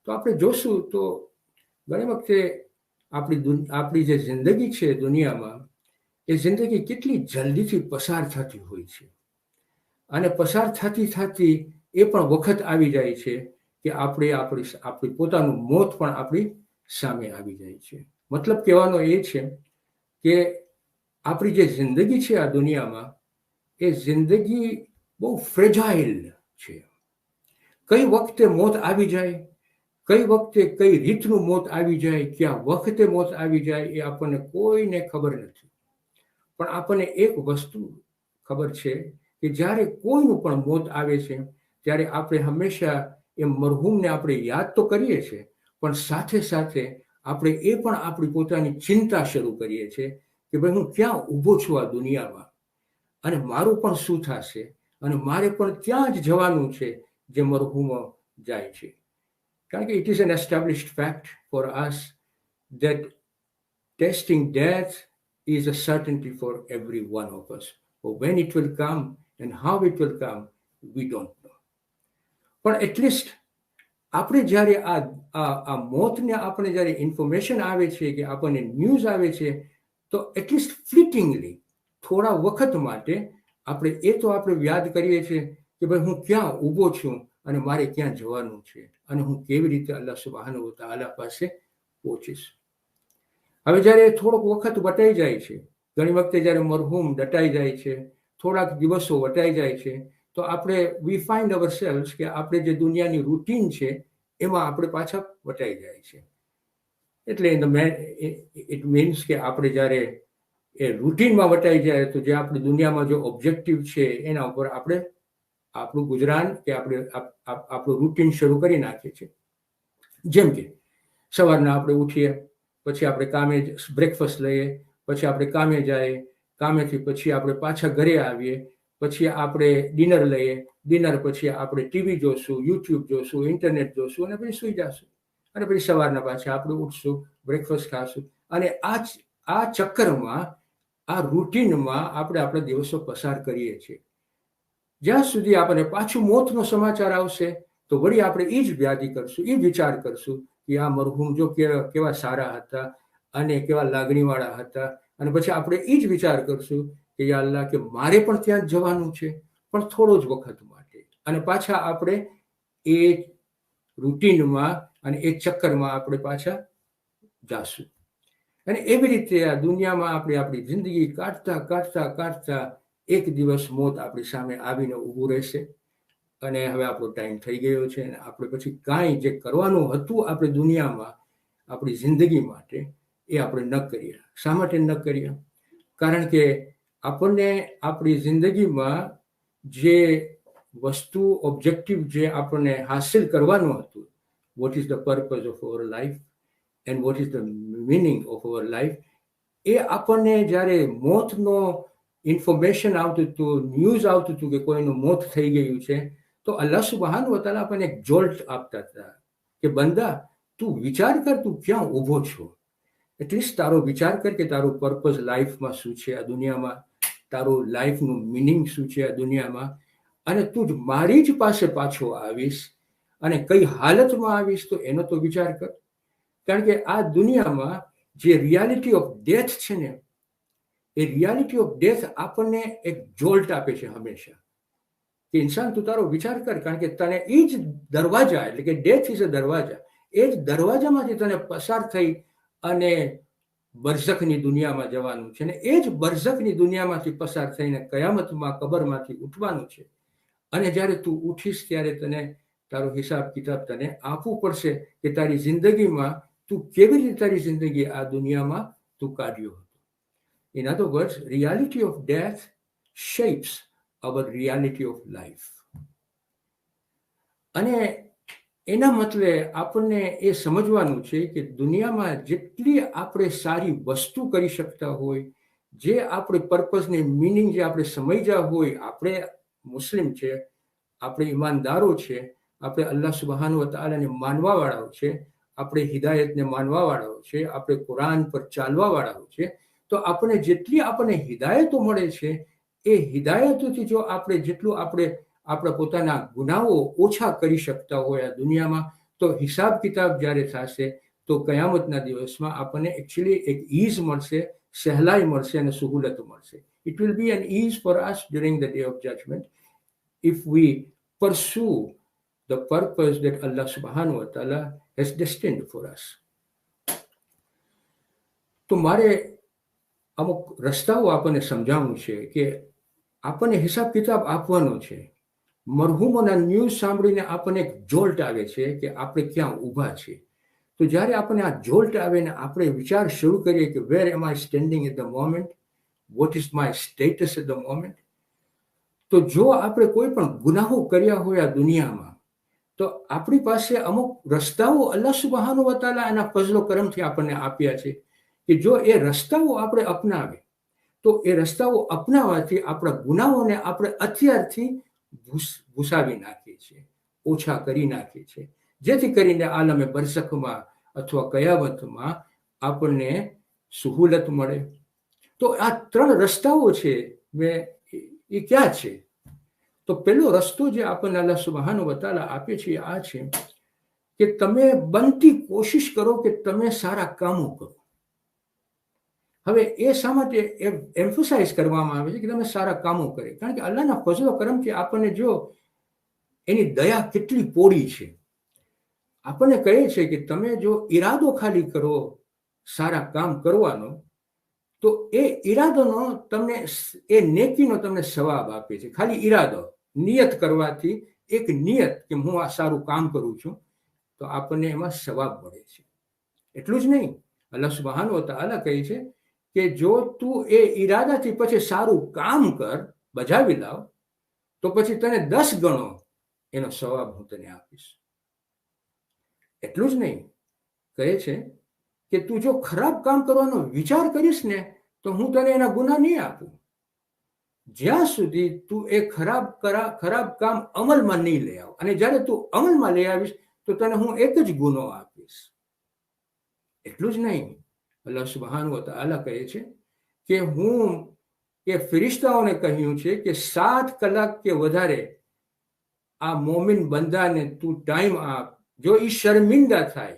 તો આપણે જોશું તો ઘણી વખતે આપણી જે જિંદગી છે દુનિયામાં, એ જિંદગી કેટલી જલ્દીથી પસાર થતી હોય છે. અને પસાર થતી થતી એ પણ વખત આવી જાય છે કે આપણી પોતાનું મોત પણ આપણી સામે આવી જાય છે. મતલબ કહેવાનો એ છે કે આપણી જે જિંદગી છે આ દુનિયામાં, એ જિંદગી બહુ ફ્રેજાઇલ છે. કઈ વખતે મોત આવી જાય, કઈ વખતે કઈ રીતનું મોત આવી જાય, ક્યાં વખતે મોત આવી જાય, એ આપણને કોઈને ખબર નથી. પણ આપણને એક વસ્તુ ખબર છે કે જ્યારે કોઈનું પણ મોત આવે છે ત્યારે આપણે હંમેશા એ મરહૂમને આપણે યાદ તો કરીએ છીએ, પણ સાથે સાથે આપણે એ પણ આપણી પોતાની ચિંતા શરૂ કરીએ છીએ કે ભાઈ હું ક્યાં ઊભો છું આ દુનિયામાં, અને મારું પણ શું થશે, અને મારે પણ ત્યાં જ જવાનું છે જે મરહૂમો જાય છે. કારણ કે it is an established fact for us that testing death is a certainty for every one of us. But when it will come and how it will come, we don't know. પણ at least આપણે જ્યારે આ મોતને આપણે જ્યારે information આવે છે, કે આપણને ન્યૂઝ આવે છે, તો એટલીસ્ટ ફ્લિટિંગલી થોડા વખત માટે આપણે એ તો આપણે યાદ કરીએ છીએ કે ભાઈ હું ક્યાં ઊભો છું અને મારે ક્યાં જવાનું છે, અને હું કેવી રીતે અલ્લાહ સુબ્હાનહુ વ તઆલા પાસે પહોંચીશ. હવે જ્યારે થોડોક વખત વટાઈ જાય છે, ઘણી વખતે જ્યારે મરહૂમ દટાઈ જાય છે, થોડાક દિવસો વટાઈ જાય છે, તો આપણે વી ફાઇન્ડ અવર સેલ્સ કે આપણે જે દુનિયાની રૂટીન છે એમાં આપણે પાછા વટાઈ જાય છે. એટલે ઇટ મીન્સ કે આપણે જ્યારે એ રૂટીનમાં વટાઈ જાય તો જે આપણી દુનિયામાં જે ઓબ્જેક્ટિવ છે એના ઉપર આપણે આપણું ગુજરાન કે આપણું રૂટીન શરૂ કરી નાખીએ છીએ. જેમ કે સવારના આપણે ઉઠીએ, પછી આપણે કામે બ્રેકફાસ્ટ લઈએ, પછી આપણે કામે જઈએ, કામેથી પછી આપણે પાછા ઘરે આવીએ, પછી આપણે ડિનર લઈએ, ડિનર પછી આપણે ટીવી જોશું, યુટ્યુબ જોશું, ઇન્ટરનેટ જોશું, અને પછી સૂઈ જશું. અને પછી સવારના પાછા આપણે ઉઠશું, બ્રેકફાસ્ટ ખાશું, અને આ ચક્કરમાં, આ રૂટીનમાં આપણે આપણા દિવસો પસાર કરીએ છીએ. જ્યાં સુધી આપણને પાછું મોતનો સમાચાર આવશે તો વળી આપણે એ જ વ્યાધિ કરશું, એ વિચાર કરશું કે આ મરહૂમ જો કેવા સારા હતા અને કેવા લાગણીવાળા હતા, અને પછી આપણે એ જ વિચાર કરશું કે યા અલ્લાહ, કે મારે પણ ત્યાં જ જવાનું છે, પણ થોડો જ વખત માટે. અને પાછા આપણે એ રૂટીનમાં અને એ ચક્કરમાં આપણે પાછા જાશું. અને એવી રીતે આ દુનિયામાં આપણે આપણી જિંદગી કાઢતા કાઢતા કાઢતા એક દિવસ મોત આપણી સામે આવીને ઊભું રહેશે, અને હવે આપણો ટાઈમ થઈ ગયો છે, અને આપણે પછી કાંઈ જે કરવાનું હતું આપણે દુનિયામાં આપણી જિંદગી માટે, એ આપણે ન કરીએ. શા માટે ન કરીએ? કારણ કે આપણને આપણી જિંદગીમાં જે વસ્તુ ઓબ્જેક્ટિવ જે આપણને હાસિલ કરવાનું હતું, what is the purpose of our life and what is the meaning of our life, એ આપણને જ્યારે મોતનો ઇન્ફોર્મેશન આવતું હતું, ન્યૂઝ આવતું હતું કે કોઈનું મોત થઈ ગયું છે, તો અલ્લાહ સુબ્હાનહુ વ તઆલા આપણને એક જોલ્ટ આપતા હતા કે બંદા, તું વિચાર કર, તું ક્યાં ઊભો છો. એટલીસ્ટ તારો વિચાર કર કે તારું પર્પઝ લાઈફમાં શું છે આ દુનિયામાં, તારું લાઈફનું મિનિંગ શું છે આ દુનિયામાં, અને તું જ મારી જ પાસે પાછો આવીશ અને કઈ હાલતમાં આવીશ તો એનો તો વિચાર કર. કારણ કે આ દુનિયામાં જે રિયાલિટી ઓફ ડેથ છે ને, એ રિયાલિટી ઓફ ડેથ આપણને એક જોલ્ટ આપે છે હંમેશા, કે ઇન્સાન તું તારો વિચાર કર. કારણ કે તને એ જ દરવાજા, એટલે કે ડેથ ઇઝ અ દરવાજા, એ જ દરવાજામાંથી તને પસાર થઈ અને બરઝખની દુનિયામાં જવાનું છે, ને એ જ બરઝખની દુનિયામાંથી પસાર થઈને કયામતમાં કબરમાંથી ઉઠવાનું છે. અને જ્યારે તું ઉઠીશ ત્યારે તને તારો હિસાબ કિતાબ તને આપવું પડશે કે તારી જિંદગીમાં તું કેવી રીતે તારી જિંદગી આ દુનિયામાં તું કાઢ્યો હતો. In other words, reality of death shapes our reality of life. અને એના મતલબે આપણને એ સમજવાનું છે કે દુનિયામાં જેટલી આપણે સારી વસ્તુ કરી શકતા હોય, જે આપણે પર્પઝને મિનિંગ જે આપણે સમજ્યા હોય, આપણે મુસ્લિમ છે, આપણે ઈમાનદારો છે, આપણે અલ્લાહ સુબ્હાનહુ વ તઆલાને માનવાવાળાઓ છે, આપણે હિદાયતને માનવાવાળાઓ છે, આપણે કુરાન પર ચાલવાવાળાઓ છે, તો આપણને જેટલી આપણને હિદાયતો મળે છે, એ હિદાયતોથી જો આપણે જેટલું આપણે આપણા પોતાના ગુનાઓ ઓછા કરી શકતા હોય આ દુનિયામાં, તો તો હિસાબ કિતાબ જ્યારે થશે તો કયામતના દિવસમાં આપણને એકચ્યુઅલી એક ઈઝ મળશે, સહેલાઈ મળશે અને સહુલત મળશે. It will be an ease for us during the day of judgment if we pursue the purpose that Allah subhanahu wa ta'ala has destined for us. તો મારે અમુક રસ્તાઓ આપણને સમજાવવું છે કે આપણને હિસાબ કિતાબ આપવાનો છે. મરહુમોના ન્યૂઝ સાંભળીને આપણને એક જોલ્ટ આવે છે કે આપણે ક્યાં ઊભા છીએ. તો જ્યારે આપણને આ જોલ્ટ આવે ને આપણે વિચાર શરૂ કરીએ કે where am I standing at the moment, what is my status at the moment, તો જો આપણે કોઈ પણ ગુનાહો કર્યા હોય આ દુનિયામાં તો આપણી પાસે અમુક રસ્તાઓ અલ્લાહ સુબહાનહુ વ તઆલા એના ફઝલો કરમથી આપણને આપ્યા છે કે જો એ રસ્તાઓ આપણે અપનાવે તો એ રસ્તાઓ અપનાવવાથી આપણા ગુનાહોને આપણે અત્યારથી ભૂસાવી નાખીએ છીએ, ઓછા કરી નાખીએ છીએ, જેથી કરીને આલમે બરઝખમાં અથવા કયામતમાં આપણને સહુલત મળે. તો આ 3 રસ્તાઓ છે એ ક્યાં છે? તો પહેલો રસ્તો જે આપણને અલ્લાહ સુબહાનહુ વ તઆલા આપે છે આ છે કે તમે બનતી કોશિશ કરો કે તમે સારા કામો કરો. હવે એ શા માટે એમ્ફસાઇઝ કરવામાં આવે છે કે તમે સારા કામો કરે? કારણ કે અલ્લાહના ફઝલો કરમથી આપણને જો એની દયા કેટલી પોળી છે. આપણને કહે છે કે તમે જો ઈરાદો ખાલી કરો સારા કામ કરવાનો તો એ ઈરાદોનો તમને એ નેકીનો તમને સવાબ આપે છે. ખાલી ઈરાદો નિયત કરવાથી એક નિયત કે હું આ સારું કામ કરું છું તો આપણને એમાં સવાબ મળે છે. એટલું જ નહીં, અલ્લાહ સુબહાનહુ વ તઆલા કહે છે કે જો તું એ ઈરાદાથી પછી સારું કામ કર, બજાવી લાવ, તો પછી તને 10 ગણો એનો સવાબ હું તને આપીશ. એટલું જ નહીં, કહે છે કે તું જો ખરાબ કામ કરવાનો વિચાર કરીશ ને તો હું તને એના ગુના નહીં આપું, જ્યાં સુધી તું એ ખરાબ કામ અમલમાં નહીં લઈ આવ. અને જ્યારે તું અમલમાં લઈ આવીશ તો તને હું એક જ ગુનો આપીશ. એટલું જ નહીં, અલ્લાહ સુબહાનહુ વ તઆલા કહે છે કે હું એ ફિરિશ્તાઓને કહ્યું છે કે 7 કલાક કે વધારે આ મોમિન બંદાને તું ટાઈમ આપ. જો એ શર્મિંદા થાય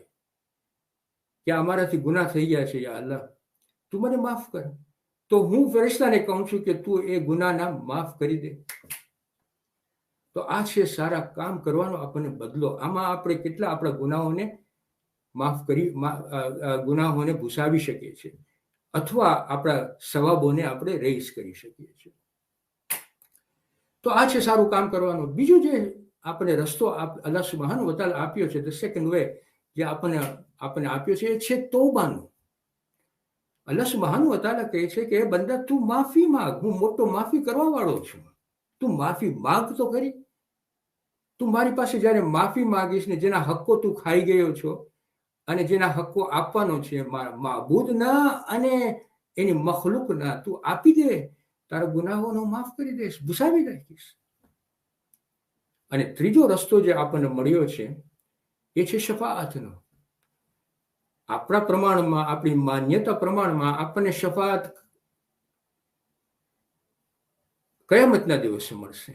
કે અમારાથી ગુનાહ થઈ ગયા છે, યા અલ્લાહ તું મને માફ કર, તો હું ફરિશ્તાને કહું છું કે તું એ ગુનાના માફ કરી દે. તો આ છે સારા કામ કરવાનો આપણને બદલો. આમાં આપણે કેટલા આપણા ગુનાહોને ગુનાહોને ભૂસાવી શકીએ છીએ અથવા આપણા સવાબોને આપણે રેઇઝ કરી શકીએ છીએ. તો આ છે સારું કામ કરવાનું. બીજું જે આપણે રસ્તો અલ્લાહ સુબહાનહુ વ તઆલા આપ્યો છે, ધ સેકન્ડ વે જે આપણને આપ્યો છે એ છે તૌબાનો. અલ્લાહ સુબહાનહુ વ તઆલા કહે છે કે બંદા તું માફી માંગ, હું મોટો માફી કરવા વાળો છું, તું માફી માંગ તો ખરી. તું મારી પાસે જ્યારે માફી માંગીશ ને જેના હક્કો તું ખાઈ ગયો છો અને જેના હક્કો આપવાનો છે માબૂદના અને એની મખલુકના, તું આપી દે, તારા ગુનાહોનો માફ કરી દઈશ, ભૂસાવી રાખીશ. અને ત્રીજો રસ્તો જે આપણને મળ્યો છે એ છે શફાઅતનો. આપણા પ્રમાણમાં, આપણી માન્યતા પ્રમાણમાં આપણને શફાઅત કયામતના દિવસે મળશે.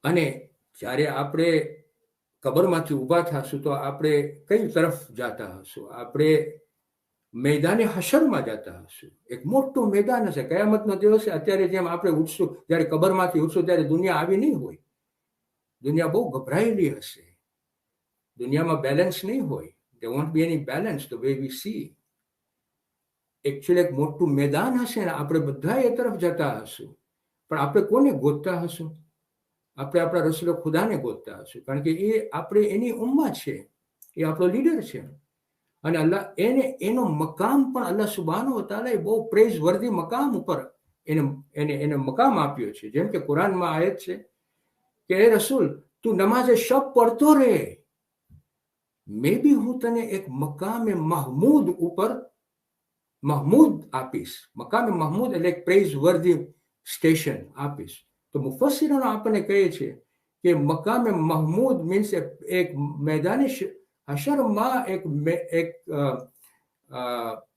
અને જ્યારે આપણે કબરમાંથી ઊભા થશું તો આપણે કઈ તરફ જતા હશું? આપણે મેદાને હશરમાં જતા હશું. એક મોટું મેદાન હશે કયામતનો દિવસે. અત્યારે જેમ આપણે ઉઠશું, જ્યારે કબરમાંથી ઉઠશું ત્યારે દુનિયા આવી નહીં હોય. દુનિયા બહુ ગભરાયેલી હશે. દુનિયામાં બેલેન્સ નહીં હોય. There won't be any balance the way we see. Actually એક મોટું મેદાન હશે ને આપણે બધા એ તરફ જતા હશું. પણ આપણે કોને ગોતતા હશું? આપણે આપણા રસૂલ ખુદાને ગોતતા હશું, કારણ કે એ આપણે એની ઉમ્મત છે, એ આપણો લીડર છે. અને અલ્લાહ એનો મકામ પણ અલ્લાહ સુબહાનહુ વ તઆલાએ બહુ પ્રેઝ વર્ધી મકામ ઉપર એને મકામ આપ્યો છે. જેમ કે કુરાનમાં આયત છે કે એ રસૂલ તું નમાઝે શબ પડતો રહે, મે બી હું તને એક મકામે મહમૂદ ઉપર મહમૂદ આપીશ. મકામે મહમૂદ એટલે એક પ્રેઝ વર્ધી સ્ટેશન આપીશ. તો મુફસ્સિરોને આપણને કહે છે કે મકામે મહમૂદ મીન્સ એક મેદાની હશરમાં એક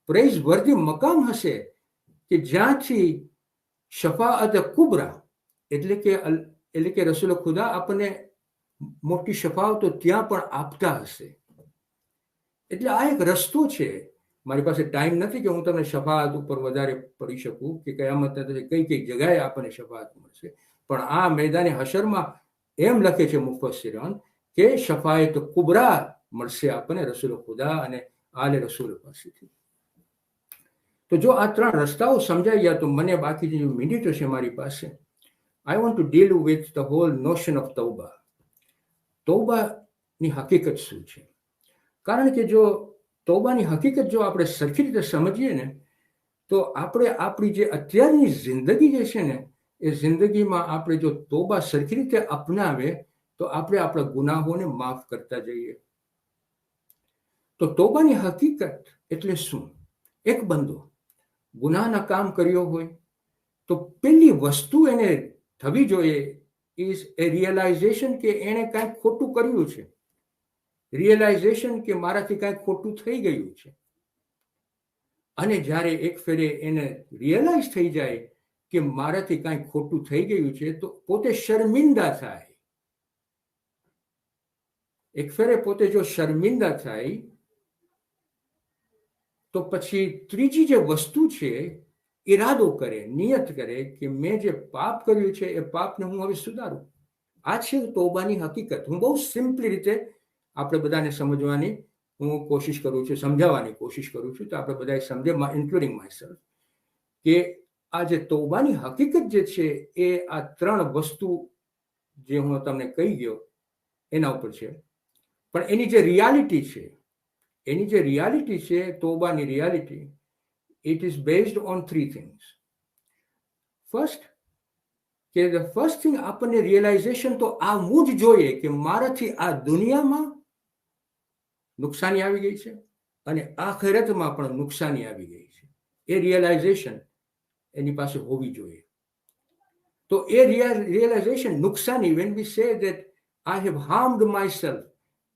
પ્રેઝ વર્ધી મકામ હશે કે જ્યાંથી શફાઅત કુબરા એટલે કે રસૂલ ખુદા આપણને મોટી શફાઓ તો ત્યાં પણ આપતા હશે. એટલે આ એક રસ્તો છે. મારી પાસે ટાઈમ નથી કે હું તમને શફાત ઉપર વધારે પડી શકું કે કયામત કઈ કઈ જગ્યાએ આપણને શફાત મળશે, પણ આ મેદાને હશરમાં એમ લખે છે મુફસ્સિરાન કે શફાયત કુબરા મળશે આપણને રસૂલ ખુદા અને આલે રસૂલ પાસેથી. તો જો આ ત્રણ રસ્તાઓ સમજાઈ ગયા તો મને બાકી જે મિનિટ હશે મારી પાસે, I want to deal with the whole notion of તૌબા. તૌબાની હકીકત શું છે? કારણ કે જો તૌબાની હકીકત જો આપણે સરખી રીતે સમજીએ ને તો આપણે આપણી જે અત્યારની જિંદગી જે છે ને એ જિંદગીમાં આપણે જો તૌબા સરખી રીતે અપનાવે તો આપણે આપણા ગુનાહોને માફ કરતા જઈએ. તો તૌબાની હકીકત એટલે શું? એક બંદો ગુનાહના કામ કર્યો હોય તો પેલી વસ્તુ એને થવી જોઈએ ઇઝ એ રિયલાઇઝેશન કે એણે કાંઈક ખોટું કર્યું છે. રિયલાઇઝેશન કે મારાથી કાંઈક ખોટું થઈ ગયું છે. અને જ્યારે એક ફેરે એને રિયલાઇઝ થઈ જાય કે મારાથી કાંઈક ખોટું થઈ ગયું છે તો પોતે શર્મિંદા થાય. એક ફેરે પોતે જો શર્મિંદા થાય તો પછી ત્રીજી જે વસ્તુ છે ઈરાદો કરે, નિયત કરે કે મેં જે પાપ કર્યું છે એ પાપને હું હવે સુધારું. આ છે તૌબાની હકીકત. હું બહુ સિમ્પલી રીતે આપણે બધાને સમજવાની હું કોશિશ કરું છું, સમજાવવાની કોશિશ કરું છું તો આપણે બધા સમજે, ઇન્ક્લુડિંગ માયસેલ્ફ, કે આ જે તૌબાની હકીકત જે છે એ આ ત્રણ વસ્તુ જે હું તમને કહી ગયો એના ઉપર છે. પણ એની જે રિયાલિટી છે તૌબાની reality, it is based on three things. First, કે the first thing આપણને રિયલાઇઝેશન તો આવવું જ જોઈએ કે મારાથી આ દુનિયામાં નુકસાની આવી ગઈ છે અને આખિરતમાં પણ નુકસાની આવી ગઈ છે. એ રિયલાઇઝેશન એની પાસે હોવી જોઈએ. તો એ રિયલાઇઝેશન નુકસાની, when we say that I have harmed myself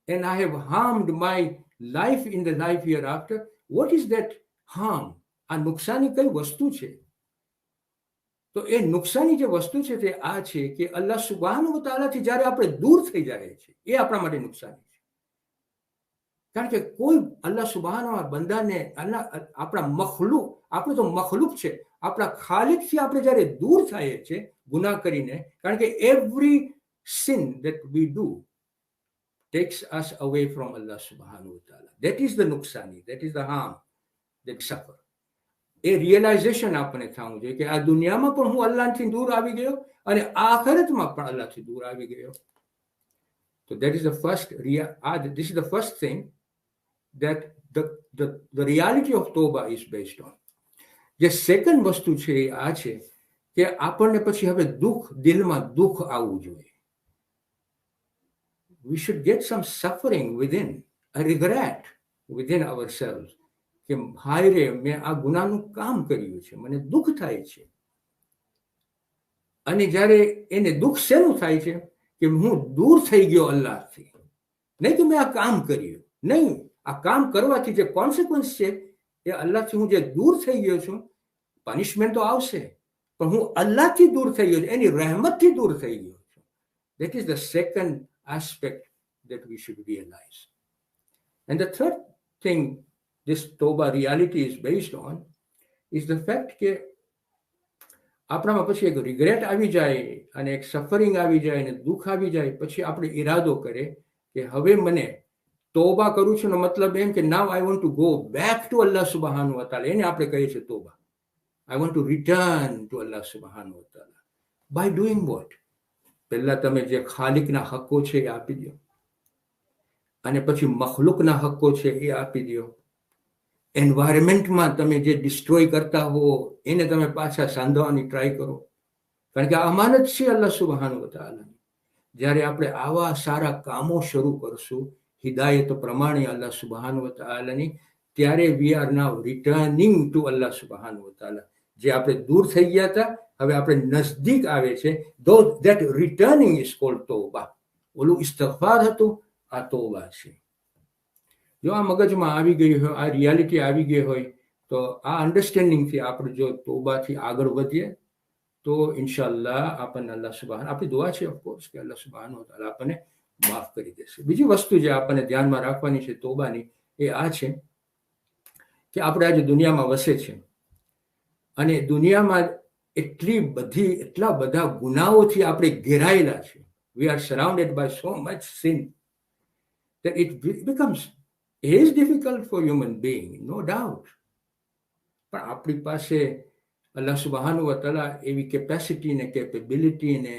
and I have harmed my life in the life hereafter, what is that harm? આ નુકસાની કઈ વસ્તુ છે? તો એ નુકસાની જે વસ્તુ છે તે આ છે કે અલ્લાહ સુબ્હાનહુ વ તઆલાથી જ્યારે આપણે દૂર થઈ જાય છે એ આપણા માટે નુકસાની છે. કારણ કે કોઈ અલ્લાહ સુબ્હાનહુ બંદાને આપણા મખલુક, આપણે તો મખલુક છે, આપણા ખાલિકથી આપણે જ્યારે દૂર થાય છે ગુનાહ કરીને, કારણ કે every sin that we do takes us away from Allah subhanahu wa ta'ala. That is the nuksani, that is the harm that we suffer. એ રિયલાઇઝેશન આપણને થવું જોઈએ કે આ દુનિયામાં પણ હું અલ્લાહથી દૂર આવી ગયો અને આખિરતમાં પણ અલ્લાહથી દૂર આવી ગયો. So that is the first this is the first thing that the reality of Tawbah is based on. જે સેકન્ડ વસ્તુ છે એ આ છે કે આપણને પછી હવે દિલમાં દુઃખ આવવું જોઈએ. We should get some suffering within, a regret within ourselves. કે ભાઈ રે, મેં આ ગુનાનું કામ કર્યું છે, મને દુઃખ થાય છે. અને જ્યારે એને દુઃખ શેનું થાય છે કે હું દૂર થઈ ગયો અલ્લાહથી, નહીં કે મેં આ કામ કર્યું, નહીં, આ કામ કરવાથી જે કોન્સિક્વન્સ છે એ અલ્લાહથી હું જે દૂર થઈ ગયો છું, પનિશમેન્ટ તો આવશે પણ હું અલ્લાહથી દૂર થઈ ગયો છું, એની રહેમતથી દૂર થઈ ગયો છું. That is the second aspect that we should realize. And the third thing this Tawbah reality is based on is the fact કે આપણામાં પછી એક રિગ્રેટ આવી જાય અને એક સફરિંગ આવી જાય અને દુઃખ આવી જાય, પછી આપણે ઈરાદો કરે કે હવે મને તોબા કરું છું, મતલબ એમ કે now I want to go back to Allah સુબ્હાનહુ વ તઆલા. એને આપણે કહીએ છીએ તોબા. I want to return to Allah સુબ્હાનહુ વ તઆલા. By doing what? પહેલા તમે જે ખાલિકના હક્કો છે એ આપી દો, અને પછી મખલુકના હક્કો છે એ આપી દો. એન્વાયરમેન્ટમાં તમે જે ડિસ્ટ્રોય કરતા હો એને તમે પાછા સાંધવાની ટ્રાય કરો, કારણ કે આ અમાનત છે અલ્લાહ સુબ્હાનહુ વ તઆલાની. જ્યારે આપણે આવા સારા કામો શરૂ કરશું હિદાયત પ્રમાણે અલ્લાહ સુબ્હાનહુ વ તઆલાની, ત્યારે we are now returning to Allah સુબ્હાનહુ વ તઆલા. જે આપણે દૂર થઈ ગયા હતા હવે આપણે નજદીક આવે છે. ધેટ રિટર્નિંગ ઇઝ કોલ્ડ તૌબા. ઓલું ઇસ્તિગફાર હતું, આ તૌબા છે. જો આ મગજમાં આવી ગઈ હોય, આ રિયાલિટી આવી ગઈ હોય, તો આ અન્ડરસ્ટેન્ડિંગથી આપણે જો તૌબાથી આગળ વધીએ તો ઇન્શાઅલ્લાહ આપણને અલ્લાહ સુબ્હાનહુ, આપણી દુઆ છે ઓફકોર્સ કે અલ્લાહ સુબ્હાનહુ વ તઆલા આપણને માફ કરી દેશે. બીજી વસ્તુ જે આપણને ધ્યાનમાં રાખવાની છે તોબાની એ આ છે કે આપણે આજે દુનિયામાં વસે છે અને દુનિયામાં એટલા બધા ગુનાઓથી આપણે ઘેરાયેલા છે. We are surrounded by so much sin that it becomes difficult for human being, no doubt. પણ આપણી પાસે અલ્લાહ સુબહાનહુ વ તઆલા એવી કેપેસિટી ને કેપેબિલિટી ને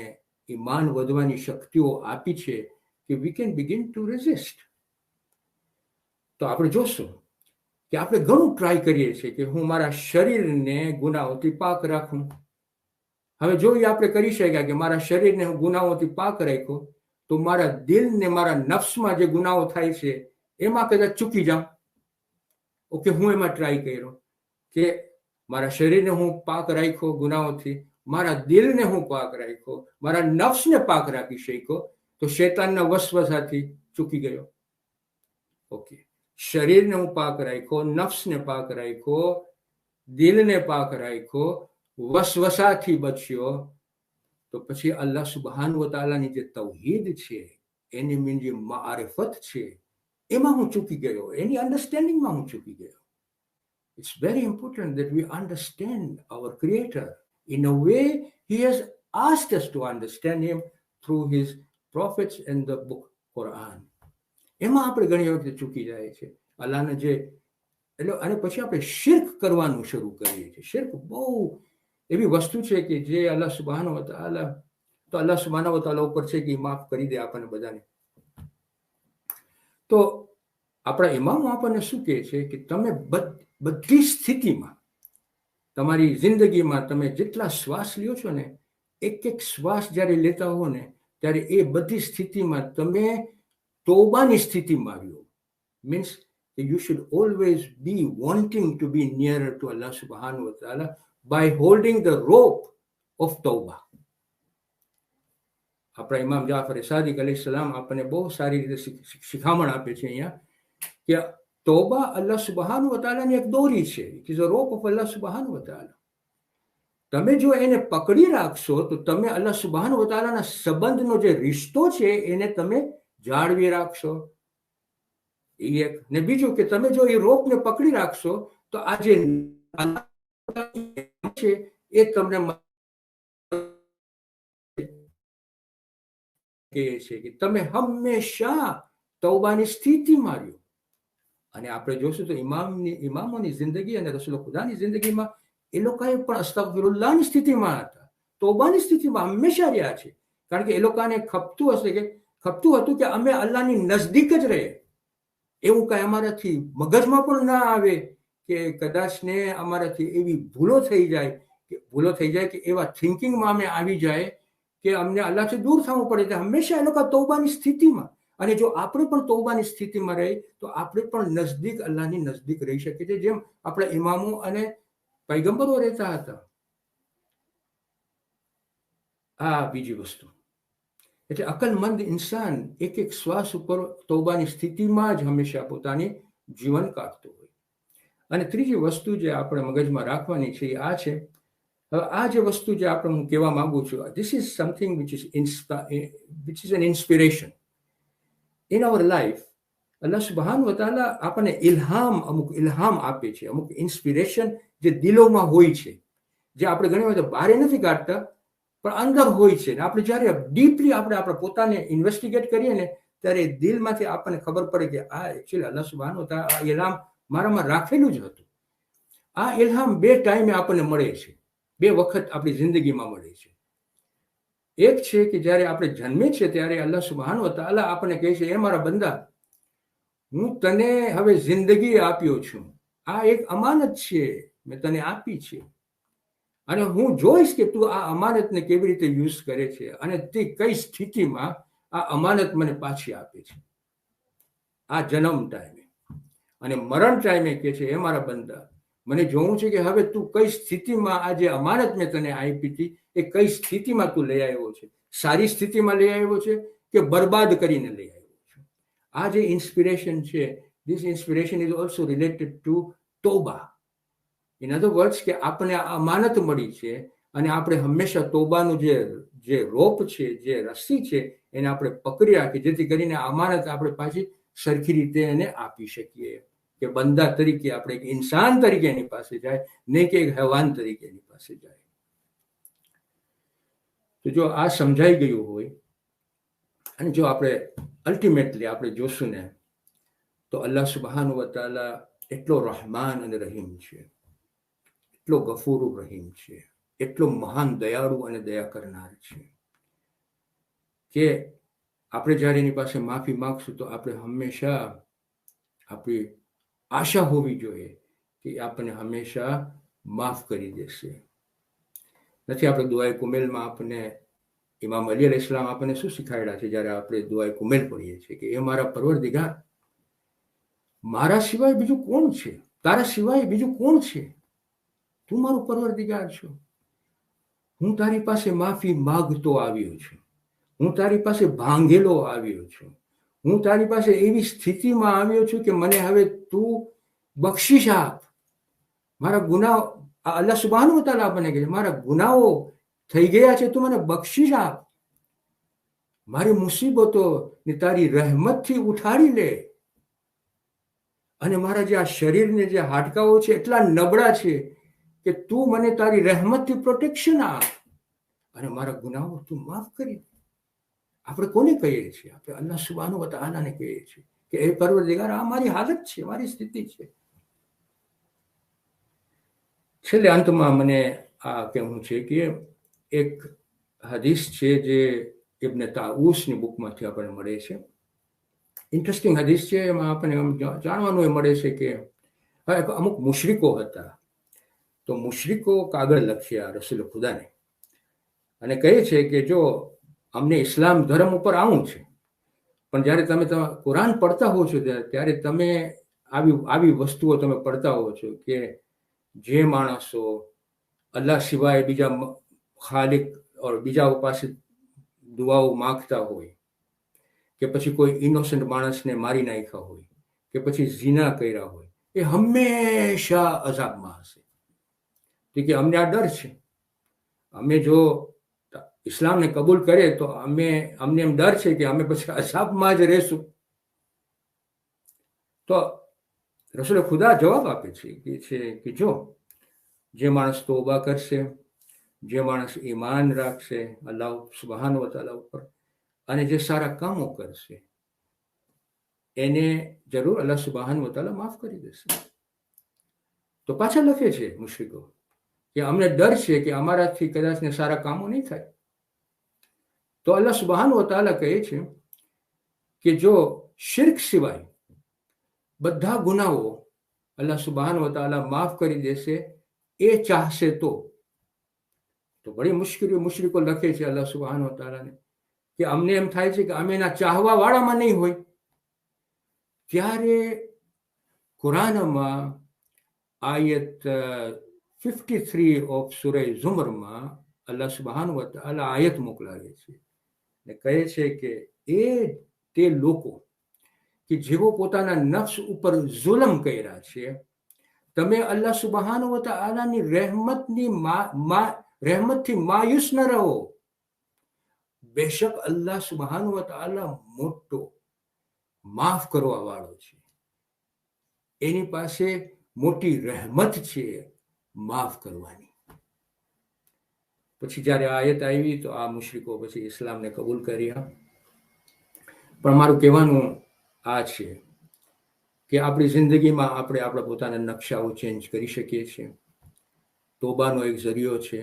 ઈમાન વધવાની શક્તિઓ આપી છે કે we can begin two resist. તો આપણે જોશું કે આપણે ઘણું ટ્રાય કરીએ છીએ કે હું મારા શરીરને ગુનાઓથી પાક રાખું. હવે જો એ આપણે કરી શક્યા કે મારા શરીરને હું ગુનાઓથી પાક રાખ્યો, તો મારા દિલને મારા નફ્સમાં જે ગુનાઓ થાય છે એમાં કદાચ ચૂકી જાઉં. ઓકે, હું એમાં ટ્રાય કર્યો કે મારા શરીરને હું પાક રાખ્યો ગુનાઓથી, મારા દિલને હું પાક રાખ્યો, મારા નફ્સને પાક રાખી શક્યો, તો શૈતાનના વસવસાથી ચૂકી ગયો. ઓકે, શરીરને હું પાક રાખ્યો, નફ્સને પાક રાખ્યો, દિલને પાક રાખ્યો, વસવસાથી બચ્યો, તો પછી અલ્લાહ સુબહાન વ તઆલાની જે તૌહીદ છે, એની જે મારિફત છે, એમાં હું ચૂકી ગયો, એની અન્ડરસ્ટેન્ડિંગમાં હું ચૂકી ગયો. It's very important that we understand our Creator in a way He has asked us to understand Him through His prophets and the book Quran. એમાં આપણે ઘણી વખત ચૂકી જાય છે અલ્લાહને જે એટલે, અને પછી આપણે શિર્ક કરવાનું શરૂ કરીએ છીએ. શિર્ક બહુ એવી વસ્તુ છે કે જે અલ્લાહ સુબહાનહુ વ તઆલા, તો અલ્લાહ સુબહાનહુ વ તઆલા ઉપર છે કે માફ કરી દે આપણને બધાને. તો આપણા ઇમામો આપણને શું કહે છે કે તમે બધી સ્થિતિમાં, તમારી જિંદગીમાં તમે જેટલા શ્વાસ લ્યો છો ને, એક એક શ્વાસ જ્યારે લેતા હો ને, ત્યારે એ બધી સ્થિતિમાં તમે તોબાની સ્થિતિમાં આવ્યો. Means you should always be wanting to be nearer to Allah subhanahu wa ta'ala by holding the rope of tawbah. આપણા ઇમામ જાફર સાદિક અલૈહિસ સલામ આપણને બહુ સારી રીતે શિખામણ આપે છે અહીંયા કે તોબા અલ્લાહ સુબહાનહુ વ તઆલાની એક દોરી છે. It is a rope of Allah સુબહાનહુ વ તઆલા. તમે જો એને પકડી રાખશો તો તમે અલ્લાહ સુબહાનહુ વ તઆલાના સંબંધનો જે રિશ્તો છે એને તમે જાળવી રાખશો. એક ને બીજું કે તમે જો એ રોપને પકડી રાખશો તો આ જે છે એ તમને કહે છે કે તમે હંમેશા તૌબાની સ્થિતિમાં રહ્યો. અને આપણે જોશું તો ઇમામોની જિંદગી અને રસૂલ ખુદાની જિંદગીમાં એ લોકોએ પણ અસ્તગફિરુલ્લાહની સ્થિતિમાં હતા, તૌબાની સ્થિતિમાં હંમેશા રહ્યા છે. કારણ કે એ લોકોને ખપતું હતું કે અમે અલ્લાહની નજદીક જ રહીએ. એવું કાંઈ અમારાથી મગજમાં પણ ના આવે કે કદાચ ને અમારાથી એવી ભૂલો થઈ જાય કે એવા થિંકિંગમાં અમે આવી જાય કે અમને અલ્લાહથી દૂર થવું પડે. હંમેશા એ લોકો તૌબાની સ્થિતિમાં. અને જો આપણે પણ તૌબાની સ્થિતિમાં રહી તો આપણે પણ અલ્લાહની નજદીક રહી શકીએ છીએ, જેમ આપણા ઇમામો અને પૈગંબરો રહેતા હતા. આ બીજી વસ્તુ. એટલે અકલમંદ ઇન્સાન એક એક શ્વાસ ઉપર તૌબાની સ્થિતિમાં જ હંમેશા પોતાની જીવન કાઢતો હોય. અને ત્રીજી વસ્તુ જે આપણે મગજમાં રાખવાની છે આ છે, હવે આ જે વસ્તુ જે આપણે હું કહેવા માંગુ છું, this is something which is an inspiration in our life. Allah સુબહાન વ તઆલા આપણને અમુક ઇલ્હામ આપે છે, અમુક ઇન્સ્પિરેશન જે દિલોમાં હોય છે, જે આપણે ઘણી વખત બહાર નથી કાઢતા પણ અંદર હોય છે. ને આપણે જ્યારે ડીપલી આપણે પોતાને ઇન્વેસ્ટિગેટ કરીએ ને ત્યારે દિલમાંથી આપણને ખબર પડે કે આ એકચ્યુઅલી અલ્લાહ સુબહાન વ તઆલા આ ઇલ્હામ મારામાં રાખેલું જ હતું. આ ઇલ્હામ બે ટાઈમે આપણને મળે છે, બે વખત આપણી જિંદગીમાં મળે છે. એક છે કે જ્યારે આપણે જન્મે છે ત્યારે અલ્લાહ સુબહાન વ તઆલા આપણને કહે છે, એ મારા બંદા, હું તને હવે જિંદગી આપ્યો છું, આ એક અમાનત છે, મેં તને આપી છે, અને હું જોઈશ કે તું આ અમાનતને કેવી રીતે યુઝ કરે છે અને તે કઈ સ્થિતિમાં આ અમાનત મને પાછી આપે છે. આ જન્મ ટાઈમે. અને મરણ ટાઈમે કે છે, એ મારા બંદા, મને જોવું છે કે હવે તું કઈ સ્થિતિમાં આ જે અમાનત મેં તને આપી હતી એ કઈ સ્થિતિમાં તું લઈ આવ્યો છે. સારી સ્થિતિમાં લઈ આવ્યો છે કે બરબાદ કરીને લઈ આવ્યો છે. આ જે ઇન્સ્પિરેશન છે, this inspiration is also related to તોબા. ઇન અધર વર્ડ્સ કે આપણે આ અમાનત મળી છે અને આપણે હંમેશા તોબાનું જે જે રોપ છે, જે રસ્સી છે, એને આપણે પકડી રાખીએ, જેથી કરીને અમાનત આપણે પાછી સરખી રીતે એને આપી શકીએ, કે બંદા તરીકે આપણે એક ઇન્સાન તરીકે એની પાસે જાય, નહીં કે એક હેવાન તરીકે એની પાસે જાય. તો જો આ સમજાઈ ગયું હોય, અને જો આપણે અલ્ટિમેટલી આપણે જોશું ને, તો અલ્લાહ સુબહાનહુ વ તઆલા એટલો રહમાન અને રહીમ છે, એટલો ગફૂર રહીમ છે, એટલો મહાન દયાળુ અને દયા કરનાર છે, કે આપણે જ્યારે એની પાસે માફી માંગશું તો આપણે હંમેશા આપણી આશા હોવી જોઈએ કે આપણને હંમેશા માફ કરી દેશે. નથી આપણે દુઆએ કુમેલમાં આપણને ઇમામ અલી અલૈહિસ સલામ આપણને શું શીખવાડ્યા છે જ્યારે આપણે દુઆએ કુમેલ પડીએ છીએ, કે એ મારા પરવરદિગાર, મારા સિવાય બીજું કોણ છે, તારા સિવાય બીજું કોણ છે, તું મારું પરવરદિગાર છો. હું તારી પાસે માફી માગતો આવ્યો છું, હું તારી પાસે ભાંગેલો આવ્યો છું, હું તારી પાસે એવી સ્થિતિમાં આવ્યો છું કે મને હવે તું બક્ષિસ આપ. મારા ગુનાહ, અલ્લાહ સુબહાનહુ વ તઆલા આપણને કહે છે, મારા ગુનાહો થઈ ગયા છે, તું મને બક્ષિસ આપ, મારી મુસીબતો ને તારી રહેમતથી ઉઠાડી લે, અને મારા જે આ શરીરને જે હાડકાઓ છે એટલા નબળા છે કે તું મને તારી રહેમતથી પ્રોટેક્શન આપ, અને મારા ગુનાહો તું માફ કરી દે. આપણે કોને કહીએ છીએ? આપણે અલ્લાહ સુબહાનહુ વ તઆલાને કહીએ છીએ કે એ પરવરદિગાર, આ મારી હાલત છે, મારી સ્થિતિ છે. છેલ્લે અંતમાં મને આ કહેવું છે કે એક હદીસ છે જે ઇબ્ન તાઉસની બુકમાંથી આપણને મળે છે. ઇન્ટરેસ્ટિંગ હદીસ છે. એમાં આપણને જાણવાનું એ મળે છે કે અમુક મુશરિકો હતા, તો મુશરિકો કાગળ લખ્યા રસૂલ ખુદાને, અને કહે છે કે જો અમને ઇસ્લામ ધર્મ ઉપર આવું છે, પણ જ્યારે તમે કુરાન પડતા હો છો ત્યારે તમે આવી વસ્તુઓ તમે પડતા હો છો કે જે માણસો અલ્લાહ સિવાય બીજા ખાલિક ઓર બીજા પાસે દુઆઓ માગતા હોય, કે પછી કોઈ ઇનોસન્ટ માણસને મારી નાખ્યા હોય, કે પછી ઝીના કર્યા હોય, એ હંમેશા અઝાબમાં હશે. કે અમને આ ડર છે, અમે જો ઇસ્લામને કબૂલ કરે તો અમને એમ ડર છે કે અમે પછી અઝાબમાં જ રહેશું. તો રસૂલ ખુદા જવાબ આપે છે કે જો જે માણસ તોબા કરશે, જે માણસ ઈમાન રાખશે અલ્લાહ સુબહાનહુ વ તઆલા ઉપર, અને જે સારા કામો કરશે, એને જરૂર અલ્લાહ સુબહાનહુ વ તઆલા માફ કરી દેશે. તો પાછા લખે છે મુશરિકો કે અમને ડર છે કે અમારાથી કદાચ ને સારા કામો નહીં થાય. તો અલ્લાહ સુબહાનહુ વ તઆલા કહે છે કે જો શિર્ક સિવાય બધા ગુનાઓ અલ્લાહ સુબહાનહુ વ તઆલા માફ કરી દેશે, એ ચાહશે તો બડી મુશ્રિકો લખે છે અલ્લાહ સુબહાનહુ વ તઆલાને કે અમને એમ થાય છે કે અમે એના ચાહવા વાળામાં નહીં હોય. ત્યારે કુરાનમાં આયત 53 ઓફ સૂરા ઝુમરમાં અલ્લાહ સુબહાનહુ વ તઆલા આયત મોકલાવે છે ને કહે છે કે તે લોકો કે જેઓ પોતાના નફ્સ ઉપર જુલમ કર્યા છે, તમે અલ્લાહ સુબહાનહુ વ તઆલાની રહેમતથી માયુસ ન રહો. બેશક અલ્લાહ સુબહાનહુ વ તઆલા મોટો માફ કરવા વાળો છે, એની પાસે મોટી રહેમત છે માફ કરવાની. પછી જ્યારે આયત આવી તો આ મુશરિકો પછી ઇસ્લામને કબૂલ કર્યા. પણ મારું કહેવાનું આ છે કે આપણી જિંદગીમાં આપણે આપણા પોતાના નકશાઓ ચેન્જ કરી શકીએ છીએ. તોબાનો એક જરિયો છે,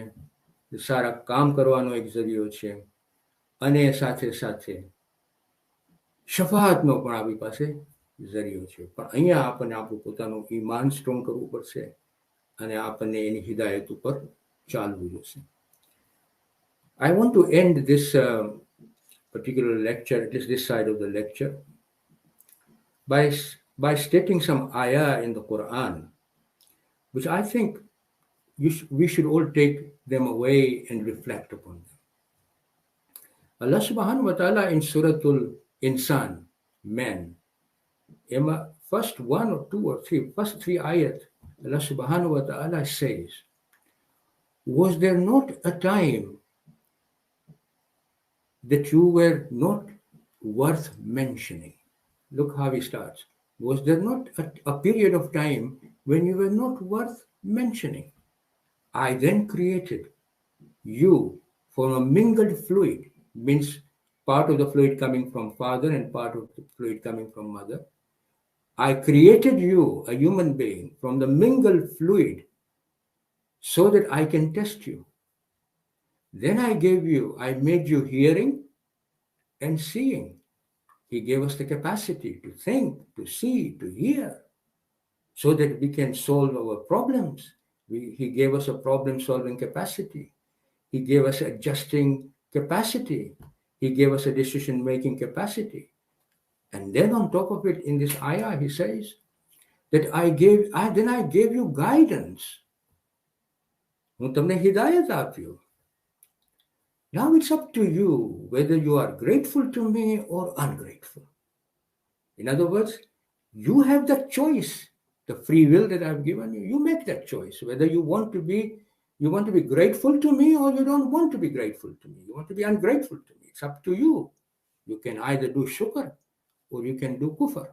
સારા કામ કરવાનો એક જરિયો છે, અને સાથે સાથે શફાઅતનો પણ આપણી પાસે જરિયો છે. પણ અહીંયા આપણને આપણું પોતાનું ઈમાન સ્ટ્રોંગ કરવું પડશે, અને આપણને એની હિદાયત ઉપર ચાલવું જોશે. I want to end this particular lecture, at least this side of the lecture, by stating some ayah in the Quran, which I think we should all take them away and reflect upon them. Allah subhanahu wa ta'ala in Suratul Insan, man, first one or two or three, first three ayat, Allah subhanahu wa ta'ala says, was there not a time that you were not worth mentioning. Look how he starts. Was there not a period of time when you were not worth mentioning? I then created you from a mingled fluid, means part of the fluid coming from father and part of the fluid coming from mother. I created you, a human being, from the mingled fluid so that I can test you. Then I made you hearing and seeing. He gave us the capacity to think, to see, to hear, so that we can solve our problems. He gave us a problem solving capacity. He gave us adjusting capacity. He gave us a decision making capacity. And then on top of it, in this ayah, he says that I gave you guidance. હું તમને હિદાયત આપ્યું. Now it's up to you whether you are grateful to me or ungrateful. In other words, you have that choice, the free will that I've given you. You make that choice whether you want to be grateful to me or you don't want to be grateful to me. You want to be ungrateful to me. It's up to you. You can either do shukr or you can do kufr.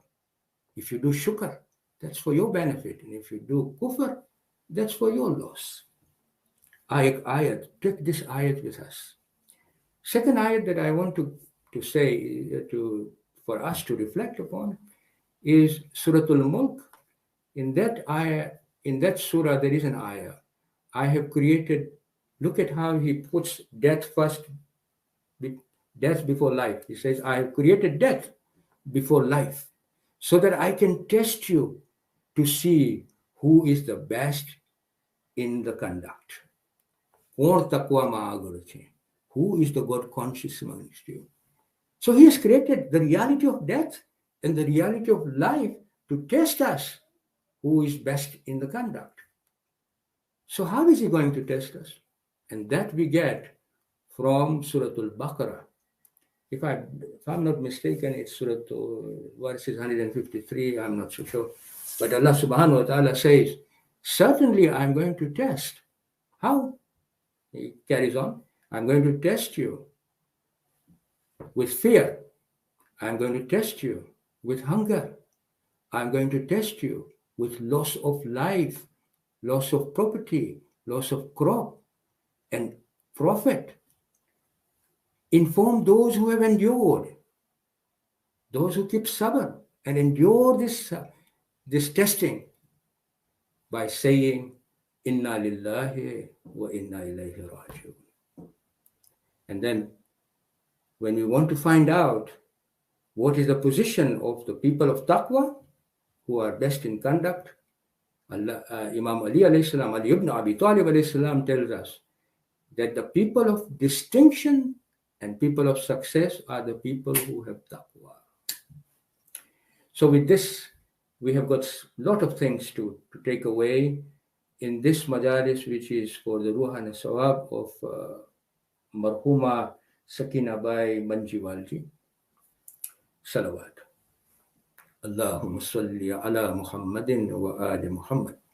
If you do shukr, that's for your benefit. And if you do kufr, that's for your loss. Ayat, take this ayat with us. Second ayat that I want to say, for us to reflect upon, is Suratul Mulk. In that ayah, in that surah, there is an ayah. I have created, look at how he puts death first, death before life. He says, I have created death before life so that I can test you to see who is the best in the conduct. Who is the God conscious amongst you? So he has created the reality of death and the reality of life to test us who is best in the conduct. So how is he going to test us? And that we get from Surah Al-Baqarah. If I'm not mistaken, it's Surah verses 153, I'm not so sure. But Allah subhanahu wa ta'ala says, certainly I'm going to test. How? He carries on. I'm going to test you with fear. I'm going to test you with hunger. I'm going to test you with loss of life, loss of property, loss of crop, and profit. Inform those who have endured, those who keep sabr and endure this testing by saying, Inna lillahi wa inna ilayhi raji'un. And then when we want to find out what is the position of the people of taqwa, who are best in conduct, Imam Ali alayhi salam, Ali ibn Abi Talib alayhi salam tells us that the people of distinction and people of success are the people who have taqwa. So with this, we have got a lot of things to take away in this majalis, which is for the Ruh and Sawab of Marhuma Sakina Bai Manjiwalji. Salawat. Allahumma salli ala Muhammadin wa ali Muhammad.